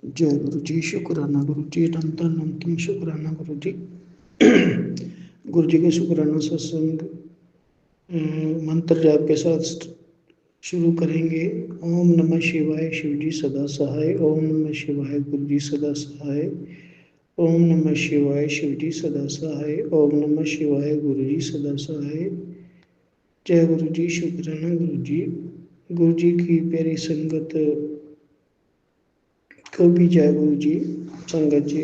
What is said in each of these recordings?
जय गुरु जी। शुक्राना गुरु जी। अनंतम अनंतम शुक्राना गुरु जी। गुरु जी के शुक्राना सत्संग मंत्र जाप के साथ शुरू करेंगे। ओम नमः शिवाय, शिव जी सदा सहाय। ओम नमः शिवाय, गुरु जी सदा सहाय। ओम नमः शिवाय, शिव जी सदा सहाय। ओम नमः शिवाय, गुरु जी सदा सहाय। जय गुरु जी। शुक्राना गुरु जी। गुरु जी की प्यारी संगत को भी जय गुरु जी। संगत जी,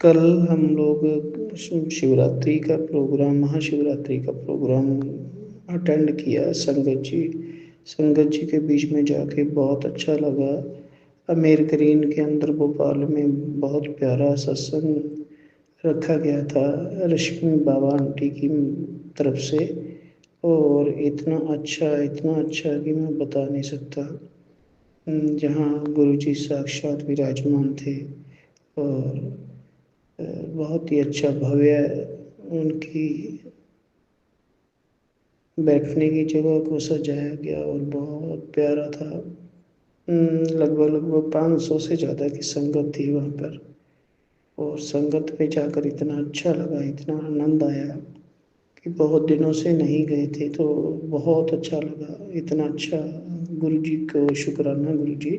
कल हम लोग शिवरात्रि का प्रोग्राम, महाशिवरात्रि का प्रोग्राम अटेंड किया। संगत जी के बीच में जाके बहुत अच्छा लगा। अमेर करीन के अंदर भोपाल में बहुत प्यारा सत्संग रखा गया था रश्मि बाबा आंटी की तरफ से, और इतना अच्छा कि मैं बता नहीं सकता। जहाँ गुरु जी साक्षात विराजमान थे, और बहुत ही अच्छा भव्य उनकी बैठने की जगह को सजाया गया और बहुत प्यारा था। लगभग 500 से ज़्यादा की संगत थी वहाँ पर, और संगत में जाकर इतना अच्छा लगा, इतना आनंद आया कि बहुत दिनों से नहीं गए थे, तो बहुत अच्छा लगा। इतना अच्छा, गुरु जी को शुक्राना गुरु जी।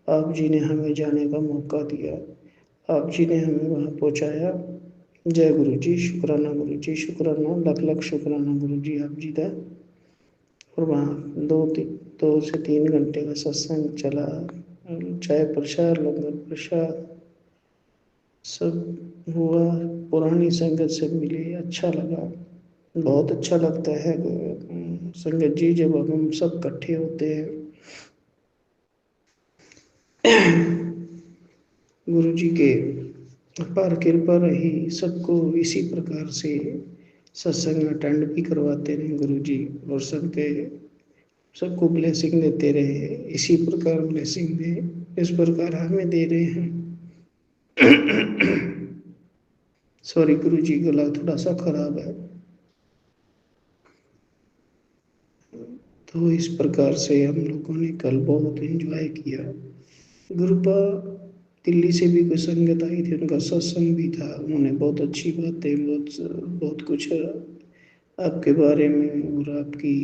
आप जी ने हमें जाने का मौका दिया, आप जी ने हमें वहाँ पहुँचाया। जय गुरु जी। शुक्राना गुरु जी। शुक्राना, लख लख शुक्राना गुरु जी आप जी का। और वहाँ 2 से 3 घंटे का सत्संग चला। चाय प्रसाद, लंगर प्रसाद सब हुआ। पुरानी संगत से मिले, अच्छा लगा। बहुत अच्छा लगता है संगत जी जब हम सब इकट्ठे होते हैं। गुरु जी के अपार कृपा रही, सबको इसी प्रकार से सत्संग अटेंड भी करवाते रहे गुरु जी, और सबको ब्लेसिंग देते रहे। इसी प्रकार ब्लेसिंग दे, इस प्रकार हमें दे रहे हैं। सॉरी गुरु जी, गला थोड़ा सा खराब है। तो इस प्रकार से हम लोगों ने कल बहुत एंजॉय किया। गुरुपा दिल्ली से भी कोई संगत आई थी, उनका सत्संग भी था। उन्होंने बहुत अच्छी बातें, बहुत कुछ आपके बारे में और आपकी,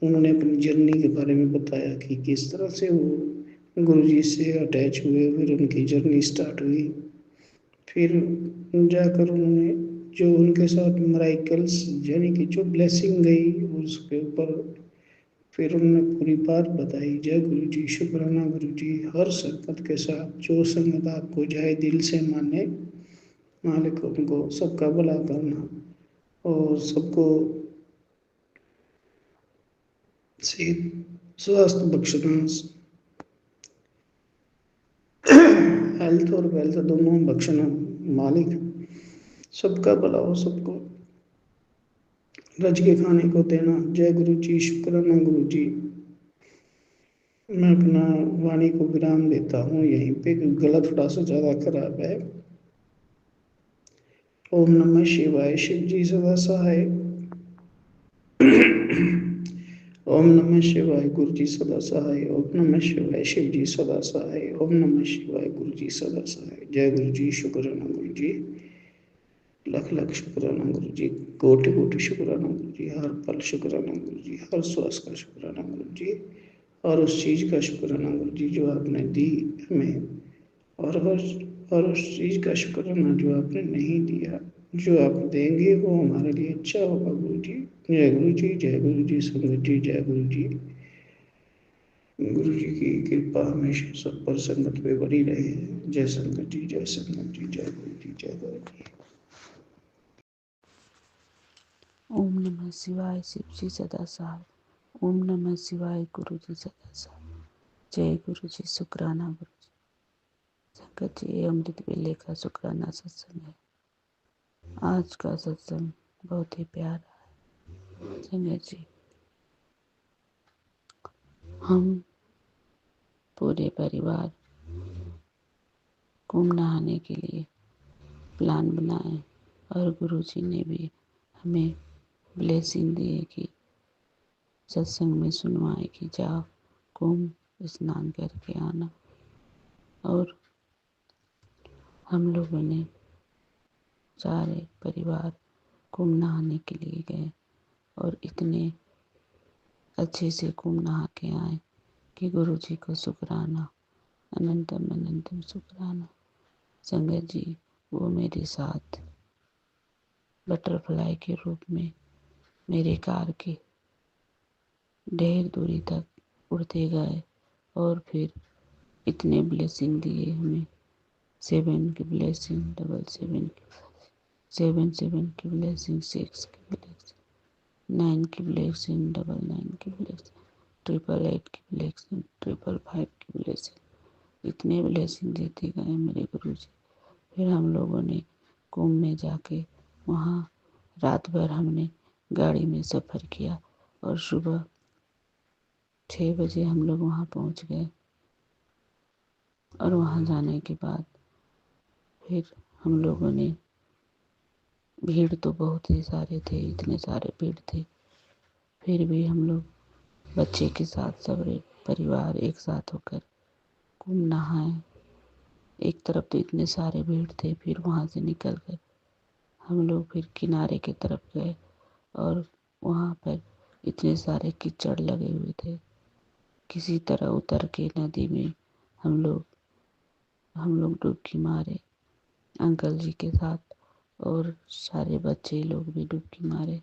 उन्होंने अपनी जर्नी के बारे में बताया कि किस तरह से वो गुरु जी से अटैच हुए, फिर उनकी जर्नी स्टार्ट हुई। फिर जाकर उन्होंने जो उनके साथ मराइकल्स, यानी कि जो ब्लेसिंग गई उसके ऊपर, फिर उन्होंने पूरी बात बताई। जय गुरु जी। शुक्राना गुरु जी। हर संगत के साथ जो संगत आपको जाए, दिल से माने, मालिक उनको सबका भला करना और सबको सेहत स्वास्थ्य बख्शना, हेल्थ और वेल्थ दोनों बख्शना। मालिक सबका भला हो, सबको रज के खाने को देना। जय गुरु जी। शुक्राना गुरु जी। मैं अपना वाणी को विराम देता हूँ यहीं पे, गला थोड़ा सा ज़्यादा खराब है। ओम नमः शिवाय, शिव जी सदा सहाय। ओम नमः शिवाय, गुरु जी सदा सहाय। ओम नमः शिवाय, शिव जी सदा सहाय। ओम नमः शिवाय, गुरु जी सदा सहाय। जय गुरु जी। शुक्राना गुरु जी। लख लख शुक्राना गुरु जी। कोटि कोटि शुक्राना गुरु जी। हर पल शुक्राना गुरु जी। हर श्वास का शुक्राना गुरु जी। और उस चीज़ का शुक्राना गुरु जी जो आपने दी हमें, और उस चीज़ का शुक्राना जो आपने नहीं दिया। जो आप देंगे वो हमारे लिए अच्छा होगा गुरु जी। जय गुरु जी। जय गुरु जी। संगत जी जय गुरु जी। गुरु जी की कृपा हमेशा सब पर संगत पे बनी रहे। जय संगत जी। जय संगत जी। जय गुरु जी। जय गुरु जी। ओम नमः शिवाय, शिव जी सदा सहाय। ओम नमः शिवाय, गुरु जी सदा सहाय। जय गुरु जी। शुक्राना गुरु जी। संगत जी, अमृत वेले का शुक्राना सत्संग है। आज का सत्संग बहुत ही प्यारा है। संगत जी, हम पूरे परिवार कुंभ नहाने के लिए प्लान बनाए, और गुरु जी ने भी हमें ब्लेसिंग दी कि सत्संग में सुनवाए कि जाओ कुंभ स्नान करके आना। और हम लोगों ने सारे परिवार कुंभ नहाने के लिए गए और इतने अच्छे से कुंभ नहा के आए कि गुरु जी को शुक्राना, अनंतम अनंतम शुक्राना। संगत जी, वो मेरे साथ बटरफ्लाई के रूप में मेरे कार के ढेर दूरी तक उड़ते गए और फिर इतने ब्लेसिंग दिए हमें। 7 की ब्लेसिंग, 777 की, 77 की ब्लेसिंग, 6 की ब्लेसिंग, 9 की ब्लेसिंग, 99 की ब्लेसिंग, 888 की ब्लेसिंग, 555 की ब्लेसिंग। इतने ब्लेसिंग देते गए मेरे गुरु जी। फिर हम लोगों ने कुंभ में जाके वहाँ रात भर हमने गाड़ी में सफ़र किया और सुबह 6 बजे हम लोग वहाँ पहुँच गए। और वहाँ जाने के बाद फिर हम लोगों ने, भीड़ तो बहुत ही सारे थे, इतने सारे भीड़ थे, फिर भी हम लोग बच्चे के साथ सबरे परिवार एक साथ होकर कुंभ नहाए। एक तरफ तो इतने सारे भीड़ थे, फिर वहाँ से निकल कर हम लोग फिर किनारे की तरफ गए और वहाँ पर इतने सारे कीचड़ लगे हुए थे। किसी तरह उतर के नदी में हम लोग डुबकी मारे अंकल जी के साथ, और सारे बच्चे लोग भी डुबकी मारे।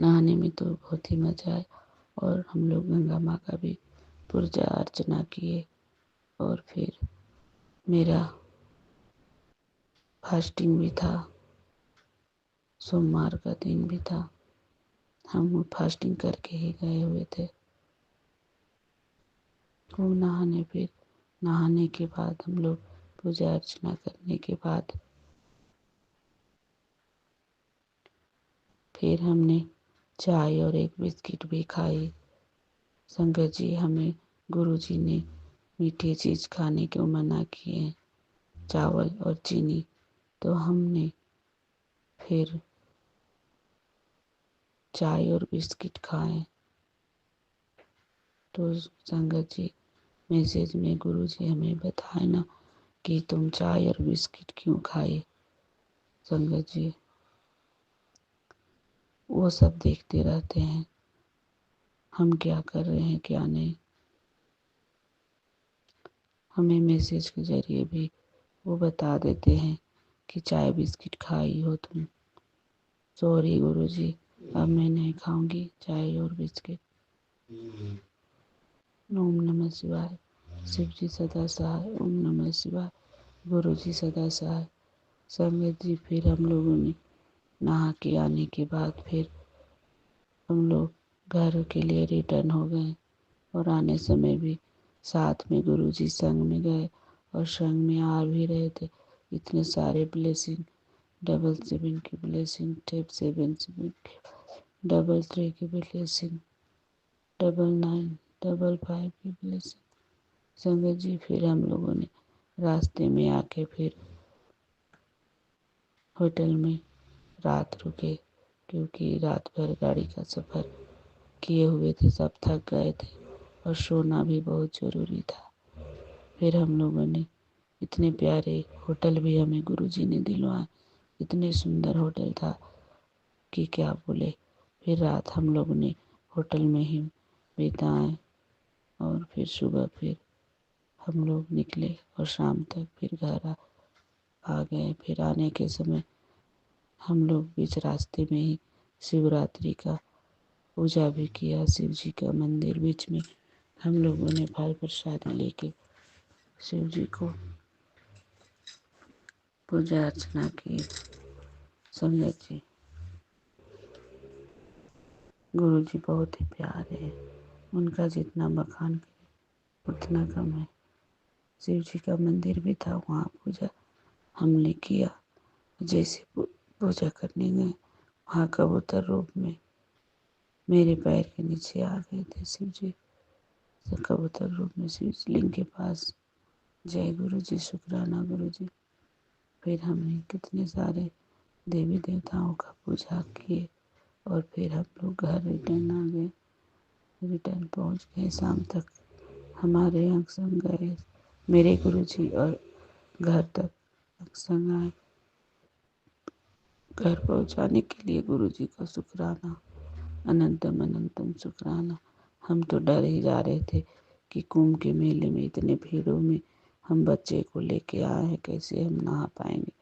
नहाने में तो बहुत ही मज़ा आया और हम लोग गंगा माँ का भी पूजा अर्चना किए। और फिर मेरा फास्टिंग भी था, सोमवार का दिन भी था, हम फास्टिंग करके ही गए हुए थे कुंभ नहाने। फिर नहाने के बाद हम लोग पूजा अर्चना करने के बाद फिर हमने चाय और एक बिस्किट भी खाई। संगत जी, हमें गुरु जी ने मीठी चीज़ खाने को मना किए, चावल और चीनी, तो हमने फिर चाय और बिस्किट खाए। तो संगत जी, मैसेज में गुरु जी हमें बताए ना कि तुम चाय और बिस्किट क्यों खाए। संगत जी, वो सब देखते रहते हैं हम क्या कर रहे हैं क्या नहीं। हमें मैसेज के जरिए भी वो बता देते हैं कि चाय बिस्किट खाई हो तुम। सॉरी गुरु जी, अब मैं नहीं खाऊंगी चाय और बिस्किट। ओम नमः शिवाय। शिव जी सदा सहाय। ओम नमः शिवाय। गुरु जी सदा सहाय। संगत जी, फिर हम लोगों ने नहा के आने के बाद फिर हम लोग घर के लिए रिटर्न हो गए और आने समय भी साथ में गुरु जी संग में गए और संग में आ भी रहे थे। इतने सारे ब्लेसिंग, 777 की ब्लेसिंग, 777 की, 333 की ब्लेसिंग, 99, 55 की ब्लेसिंग। संगत जी, फिर हम लोगों ने रास्ते में आके फिर होटल में रात रुके, क्योंकि रात भर गाड़ी का सफ़र किए हुए थे, सब थक गए थे और सोना भी बहुत ज़रूरी था। फिर हम लोगों ने, इतने प्यारे होटल भी हमें गुरुजी ने दिलवाए, इतने सुंदर होटल था कि क्या बोले। फिर रात हम लोग ने होटल में ही बिताए और फिर सुबह फिर हम लोग निकले और शाम तक फिर घर आ गए। फिर आने के समय हम लोग बीच रास्ते में ही शिवरात्रि का पूजा भी किया। शिव जी का मंदिर बीच में, हम लोगों ने फल प्रसाद लेके शिव जी को पूजा अर्चना की। संगत जी, गुरु जी बहुत ही प्यारे हैं, उनका जितना बखान करे उतना कम है। शिव जी का मंदिर भी था, वहाँ पूजा हमने किया। जैसे पूजा करने गए, वहाँ कबूतर रूप में मेरे पैर के नीचे आ गए थे शिव जी। कबूतर रूप में शिवलिंग के पास। जय गुरु जी, शुक्राना गुरु जी। फिर हमने कितने सारे देवी देवताओं का पूजा किए और फिर हम लोग घर रिटर्न आ गए। रिटर्न पहुंच गए शाम तक। हमारे अंग संग गए मेरे गुरुजी और घर तक अंग संग आए। घर पहुंचाने के लिए गुरुजी का शुक्राना, अनंतम अनंतम शुक्राना। हम तो डर ही जा रहे थे कि कुंभ के मेले में इतने भीड़ों में हम बच्चे को लेके आए हैं, कैसे हम नहा पाएंगे।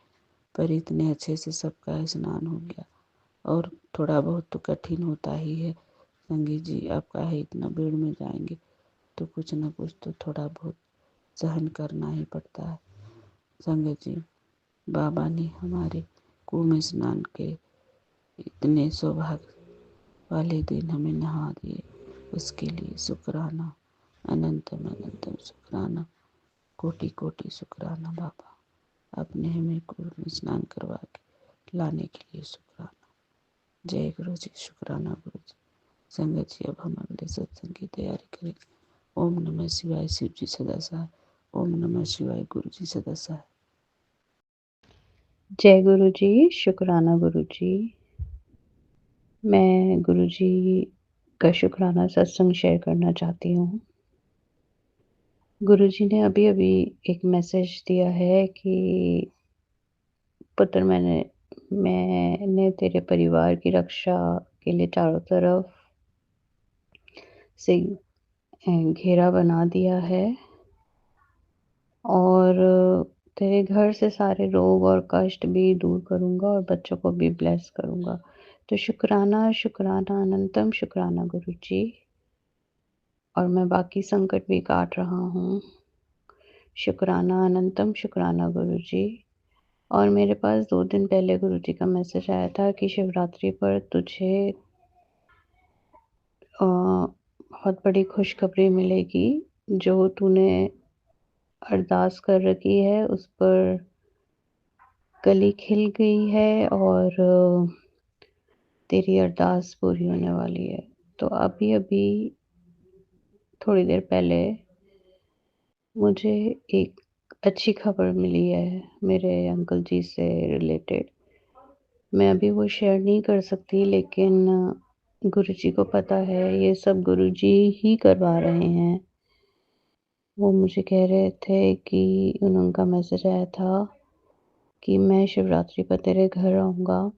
पर इतने अच्छे से सबका स्नान हो गया। और थोड़ा बहुत तो कठिन होता ही है संगीत जी, आपका है इतना भीड़ में जाएंगे तो कुछ ना कुछ तो थोड़ा बहुत सहन करना ही पड़ता है। संगत जी, बाबा ने हमारे कुंभ स्नान के इतने सौभाग्य वाले दिन हमें नहा दिए, उसके लिए शुक्राना, अनंतम अनंतम शुक्राना, कोटि कोटि शुक्राना। बाबा आपने हमें कुंभ स्नान करवा के लाने के लिए शुक्राना। जय गुरु जी, शुक्राना गुरु जी। संगत जी, अब हम अगले सत्संग की तैयारी करेंगे। ओम नमः शिवाय, शिव जी सदा सहाय। ओम नमः शिवाय, गुरु जी सदा सहाय। जय गुरु जी, शुक्राना गुरु जी। मैं गुरु जी का शुक्राना सत्संग शेयर करना चाहती हूँ। गुरु जी ने अभी अभी एक मैसेज दिया है कि पुत्र मैंने तेरे परिवार की रक्षा के लिए चारों तरफ से घेरा बना दिया है और तेरे घर से सारे रोग और कष्ट भी दूर करूँगा और बच्चों को भी ब्लेस करूँगा। तो शुक्राना शुक्राना अनंतम शुक्राना गुरु जी। और मैं बाकी संकट भी काट रहा हूँ। शुक्राना अनंतम शुक्राना गुरु जी। और मेरे पास 2 दिन पहले गुरु जी का मैसेज आया था कि शिवरात्रि पर तुझे बहुत बड़ी खुशखबरी मिलेगी। जो तूने अरदास कर रखी है उस पर कली खिल गई है और तेरी अरदास पूरी होने वाली है। तो अभी अभी थोड़ी देर पहले मुझे एक अच्छी खबर मिली है मेरे अंकल जी से रिलेटेड। मैं अभी वो शेयर नहीं कर सकती, लेकिन गुरुजी को पता है, ये सब गुरुजी ही करवा रहे हैं। वो मुझे कह रहे थे कि उनका मैसेज आया था कि मैं शिवरात्रि पर तेरे घर आऊँगा,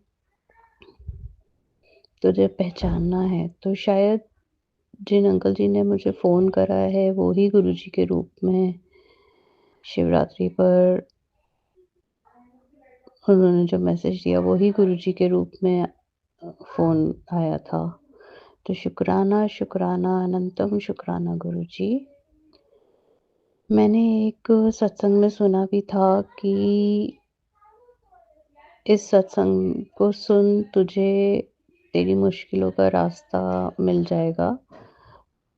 तुझे पहचानना है। तो शायद जिन अंकल जी ने मुझे फ़ोन करा है वो ही गुरुजी के रूप में शिवरात्रि पर उन्होंने जो मैसेज दिया वो ही गुरुजी के रूप में फ़ोन आया था। तो शुक्राना शुक्राना अनंतम शुक्राना गुरुजी। मैंने एक सत्संग में सुना भी था कि इस सत्संग को सुन तुझे तेरी मुश्किलों का रास्ता मिल जाएगा।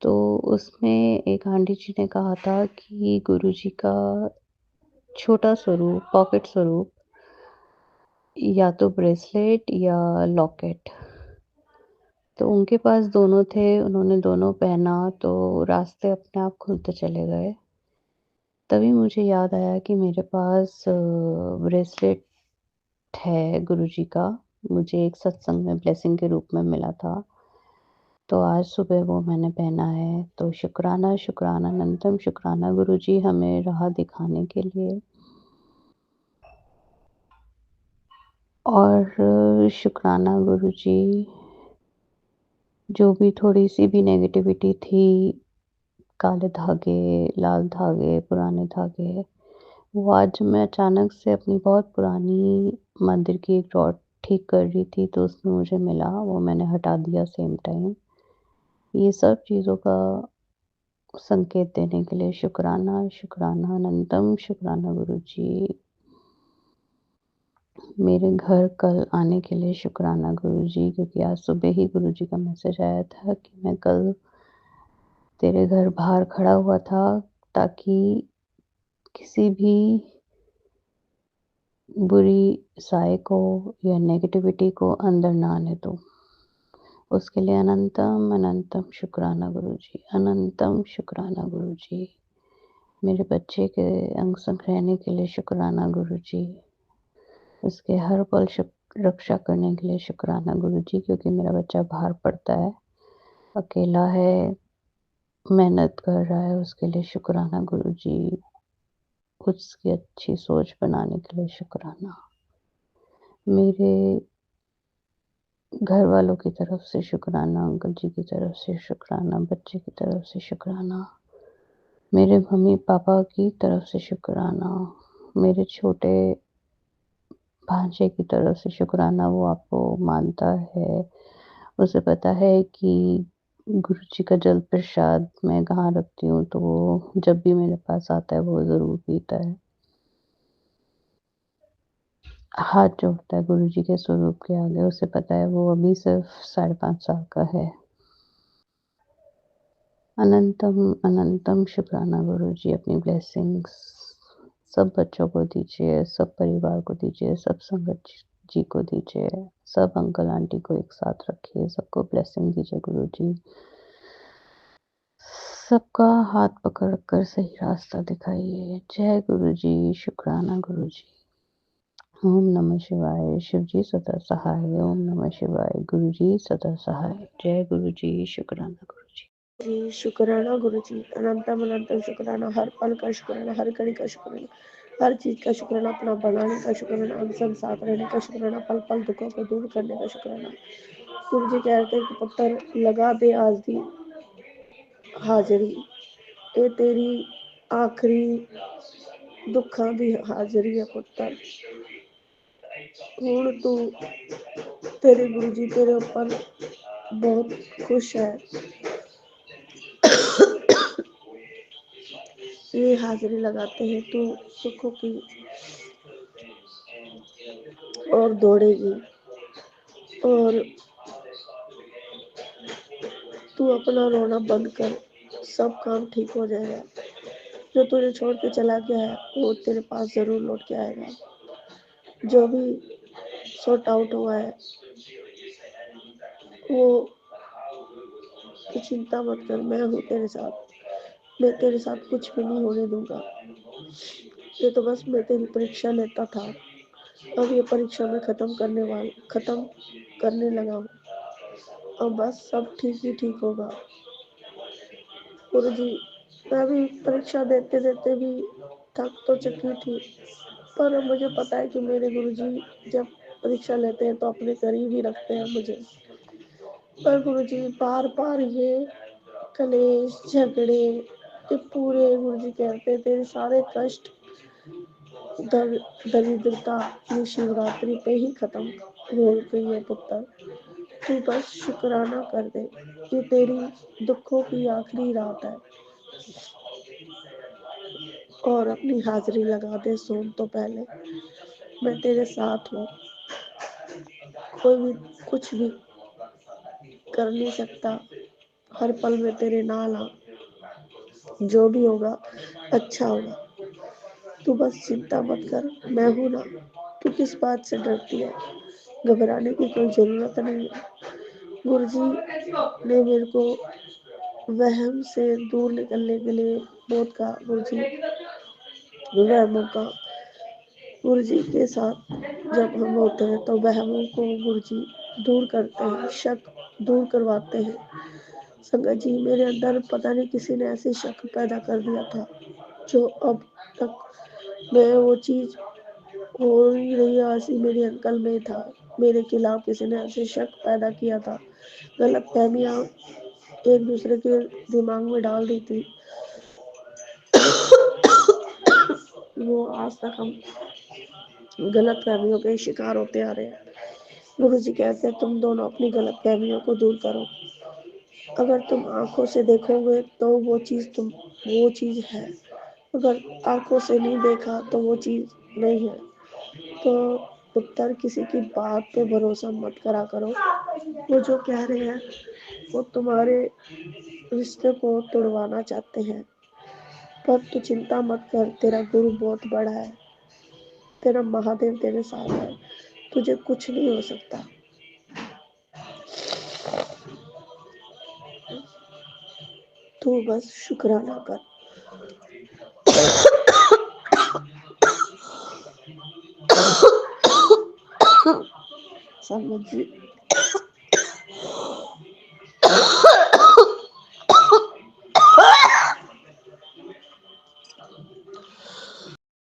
तो उसमें एक आंटी जी ने कहा था कि गुरुजी का छोटा स्वरूप, पॉकेट स्वरूप या तो ब्रेसलेट या लॉकेट, तो उनके पास दोनों थे। उन्होंने दोनों पहना तो रास्ते अपने आप खुलते चले गए। तभी मुझे याद आया कि मेरे पास ब्रेसलेट है गुरुजी का, मुझे एक सत्संग में ब्लेसिंग के रूप में मिला था। तो आज सुबह वो मैंने पहना है। तो शुक्राना शुक्राना अनंतम शुक्राना गुरुजी हमें राह दिखाने के लिए। और शुक्राना गुरुजी, जो भी थोड़ी-सी भी नेगेटिविटी थी, काले धागे, लाल धागे, पुराने धागे, वो आज मैं अचानक से अपनी बहुत पुरानी मंदिर की एक रॉड ठीक कर रही थी तो उसमें मुझे मिला, वो मैंने हटा दिया सेम टाइम। ये सब चीज़ों का संकेत देने के लिए शुक्राना, शुक्राना, अनंतम शुक्राना गुरुजी। मेरे घर कल आने के लिए शुक्राना गुरुजी, क्योंकि आज सुबह ही गुरुजी का मैसेज आया था कि मैं कल तेरे घर बाहर खड़ा हुआ था ताकि किसी भी बुरी साय को या नेगेटिविटी को अंदर ना आने दूँ। उसके लिए अनंतम अनंतम शुक्राना गुरुजी, अनंतम शुक्राना गुरुजी। मेरे बच्चे के अंग संग रहने के लिए शुक्राना गुरुजी। उसके हर पल रक्षा करने के लिए शुक्राना गुरुजी, क्योंकि मेरा बच्चा बाहर पढ़ता है, अकेला है, मेहनत कर रहा है उसके लिए शुक्राना गुरुजी, उसकी अच्छी सोच बनाने के लिए शुक्राना। मेरे घर वालों की तरफ से शुक्राना, अंकल जी की तरफ से शुक्राना, बच्चे की तरफ से शुक्राना, मेरे मम्मी-पापा की तरफ से शुक्राना, मेरे छोटे भांजे की तरफ से शुक्राना, वो आपको मानता है, उसे पता है कि गुरुजी का जल प्रसाद मैं कहाँ रखती हूँ, तो वो जब भी मेरे पास आता है, वो ज़रूर पीता है। हाथ जोड़ता है गुरुजी के स्वरूप के आगे, उसे पता है वो अभी सिर्फ़ 5.5 साल का है। अनंतम अनंतम शुक्राना गुरुजी, अपनी ब्लेसिंग्स सब बच्चों को दीजिए, सब परिवार को दीजिए, सब संगत जी को दीजिए, सब अंकल आंटी को एक साथ रखिए, सबको ब्लेसिंग दीजिए गुरुजी। सबका हाथ पकड़ कर सही रास्ता दिखाइए। जय गुरुजी, शुक्राना गुरुजी। ओम नमः शिवाय, शिवजी सदा सहाय। ओम नमः शिवाय, गुरुजी सदा सहाय। जय गुरुजी, शुक्राना गुरुजी। जी शुक्राना गुरुजी, अनंतम अनंतम शुक्राना, हर पल का शुक्राना, हर घड़ी का शुक्राना, हर चीज का शुक्राना, अपना बनाने का शुक्राना, हम सब साथ रहने का शुक्राना, पल पल दुखों को दूर करने का शुक्राना। गुरुजी कहते हैं कि पुत्र लगा दे आज दी हाजिरी, ये तेरी आखिरी दुखा दी हाजिरी है पुत्र। हुण तू तेरे गुरुजी तेरे ऊपर बहुत खुश है, ये हाजिरी लगाते हैं तू सुखों की और दौड़ेगी, और तू अपना रोना बंद कर, सब काम ठीक हो जाएगा। जो तुझे छोड़ के चला गया है वो तेरे पास जरूर लौट के आएगा। जो भी सॉर्ट आउट हुआ है वो तू चिंता मत कर, मैं हूँ तेरे साथ, मैं तेरे साथ कुछ भी नहीं होने दूंगा। ये तो बस मैं तेरी परीक्षा लेता था, अब ये परीक्षा मैं खत्म करने लगा हूँ, अब बस सब ठीक ही ठीक होगा। गुरुजी, मैं भी परीक्षा देते देते भी थक तो चुकी थी, पर अब मुझे पता है कि मेरे गुरुजी जब परीक्षा लेते हैं तो अपने करीब ही रखते हैं मुझे। पर गुरुजी बार बार ये कलेश झगड़े, ये पूरे गुरुजी कहते हैं तेरे सारे कष्ट दरिद्रता ये शिवरात्रि पे ही खत्म हो गई है पुत्र। तू बस शुक्राना कर दे, ये तेरी दुखों की आखिरी रात है, और अपनी हाजिरी लगा दे सोने तो पहले। मैं तेरे साथ हूँ, कोई भी कुछ भी कर नहीं सकता, हर पल में तेरे नाल आ, जो भी होगा अच्छा होगा। तू बस चिंता मत कर, मैं हूं ना। तू किस बात से डरती है, घबराने की कोई जरूरत नहीं है। गुरुजी ने मेरे को वहम से दूर निकलने के लिए बहुत कहा। गुरुजी वहमों का, गुरुजी के साथ जब हम होते हैं तो वहमों को गुरुजी दूर करते हैं, शक दूर करवाते हैं। संगत जी मेरे अंदर पता नहीं किसी ने ऐसे शक पैदा कर दिया था, जो अब तक मैं वो चीज हो ही रही है, ऐसी मेरी अंकल में था। मेरे खिलाफ किसी ने ऐसे शक पैदा किया था, गलत फहमियाँ एक दूसरे के दिमाग में डाल दी थी। वो आज तक हम गलत फहमियों के शिकार होते आ रहे हैं। गुरु जी कहते हैं तुम दोनों अपनी गलत फहमियों को दूर करो। अगर तुम आंखों से देखोगे तो वो चीज है, अगर आंखों से नहीं देखा तो वो चीज नहीं है। तो पुत्र किसी की बात पे भरोसा मत करा करो, वो जो कह रहे हैं वो तुम्हारे रिश्ते को तोड़वाना चाहते हैं। पर तू चिंता मत कर, तेरा गुरु बहुत बड़ा है, तेरा महादेव तेरे साथ है, तुझे कुछ नहीं हो सकता। तू बस शुक्राना कर। संगत जी